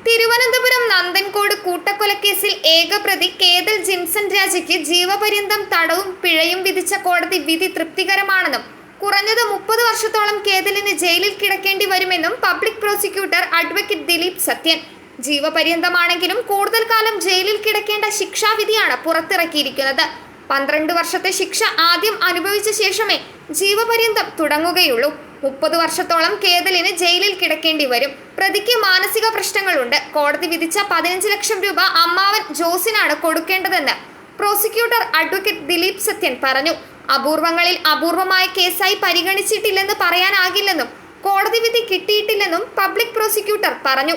തിരുവനന്തപുരം നന്ദൻകോട് കൂട്ടക്കൊലക്കേസിൽ ഏകപ്രതി കേതൽ ജിൻസൺ രാജയ്ക്ക് ജീവപര്യന്തം തടവും പിഴയും വിധിച്ച കോടതി വിധി തൃപ്തികരമാണെന്നും കുറഞ്ഞത് 30 വർഷത്തോളം കേതലിന് ജയിലിൽ കിടക്കേണ്ടി വരുമെന്നും public prosecutor advocate Dileep Sathyan. ജീവപര്യന്തമാണെങ്കിലും കൂടുതൽ കാലം ജയിലിൽ കിടക്കേണ്ട ശിക്ഷാവിധിയാണ് പുറത്തിറക്കിയിരിക്കുന്നത്. 12 വർഷത്തെ ശിക്ഷ ആദ്യം അനുഭവിച്ച ശേഷമേ ജീവപര്യന്തം തുടങ്ങുകയുള്ളൂ. 30 വർഷത്തോളം കേതലിന് ജയിലിൽ കിടക്കേണ്ടി വരും. പ്രതിക്ക് മാനസിക പ്രശ്നങ്ങളുണ്ട്. കോടതി വിധിച്ച 15 ലക്ഷം രൂപ അമ്മാവൻ ജോസിനാണ് കൊടുക്കേണ്ടതെന്ന് പ്രോസിക്യൂട്ടർ അഡ്വക്കേറ്റ് ദിലീപ് സത്യൻ പറഞ്ഞു. അപൂർവങ്ങളിൽ അപൂർവമായ കേസായി പരിഗണിച്ചിട്ടില്ലെന്ന് പറയാനാകില്ലെന്നും കോടതി വിധി കിട്ടിയിട്ടില്ലെന്നും പബ്ലിക് പ്രോസിക്യൂട്ടർ പറഞ്ഞു.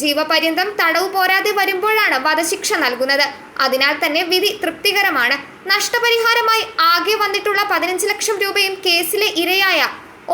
ജീവപര്യന്തം തടവ് പോരാതെ വരുമ്പോഴാണ് വധശിക്ഷ നൽകുന്നത്. അതിനാൽ തന്നെ വിധി തൃപ്തികരമാണ്. നഷ്ടപരിഹാരമായി ആകെ വന്നിട്ടുള്ള 15 ലക്ഷം രൂപയും കേസിലെ ഇരയായ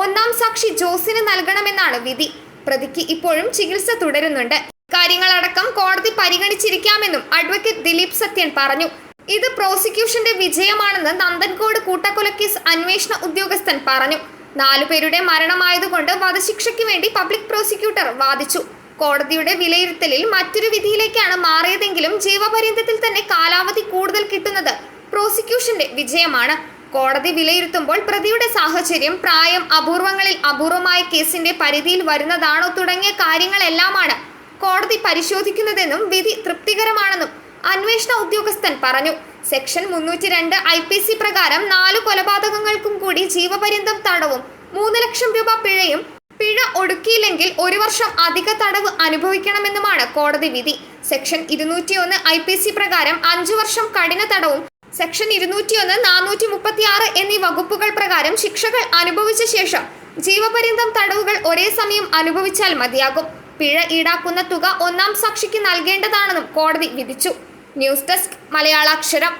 ഒന്നാം സാക്ഷി ജോസിന് നൽകണമെന്നാണ് വിധി. പ്രതിക്ക് ഇപ്പോഴും ചികിത്സ തുടരുന്നുണ്ട്. കാര്യങ്ങളടക്കം കോടതി പരിഗണിച്ചിരിക്കാമെന്നും അഡ്വക്കേറ്റ് ദിലീപ് സത്യൻ പറഞ്ഞു. ഇത് പ്രോസിക്യൂഷന്റെ വിജയമാണെന്ന് നന്ദൻകോട് കൂട്ടക്കൊലക്കേസ് അന്വേഷണ ഉദ്യോഗസ്ഥൻ പറഞ്ഞു. 4 പേരുടെ മരണമായതുകൊണ്ട് വധശിക്ഷയ്ക്ക് വേണ്ടി പബ്ലിക് പ്രോസിക്യൂട്ടർ വാദിച്ചു. കോടതിയുടെ വിലയിരുത്തലിൽ മറ്റൊരു വിധിയിലേക്കാണ് മാറിയതെങ്കിലും ജീവപര്യന്തത്തിൽ തന്നെ കാലാവധി കൂടുതൽ കിട്ടുന്നത് പ്രോസിക്യൂഷന്റെ വിജയമാണ്. കോടതി വിലയിരുത്തുമ്പോൾ പ്രതിയുടെ സാഹചര്യം, പ്രായം, അപൂർവങ്ങളിൽ അപൂർവമായ കേസിന്റെ പരിധിയിൽ വരുന്നതാണോ തുടങ്ങിയ കാര്യങ്ങളെല്ലാമാണ് കോടതി പരിശോധിക്കുന്നതെന്നും വിധി തൃപ്തികരമാണെന്നും അന്വേഷണ ഉദ്യോഗസ്ഥൻ പറഞ്ഞു. സെക്ഷൻ 302 IPC പ്രകാരം 4 കൊലപാതകങ്ങൾക്കും കൂടി ജീവപര്യന്തം തടവും 3 ലക്ഷം രൂപ പിഴയും, പിഴ ഒടുക്കിയില്ലെങ്കിൽ 1 വർഷം അധിക തടവ് അനുഭവിക്കണമെന്നുമാണ് കോടതി വിധി. സെക്ഷൻ 201 IPC പ്രകാരം 5 വർഷം കഠിന തടവും സെക്ഷൻ 201, 436 എന്നീ വകുപ്പുകൾ പ്രകാരം ശിക്ഷകൾ അനുഭവിച്ച ശേഷം ജീവപര്യന്തം തടവുകൾ ഒരേ സമയം അനുഭവിച്ചാൽ മതിയാകും. പിഴ ഈടാക്കുന്ന തുക ഒന്നാം സാക്ഷിക്ക് നൽകേണ്ടതാണെന്നും കോടതി വിധിച്ചു. News desk മലയാളാക്ഷരം.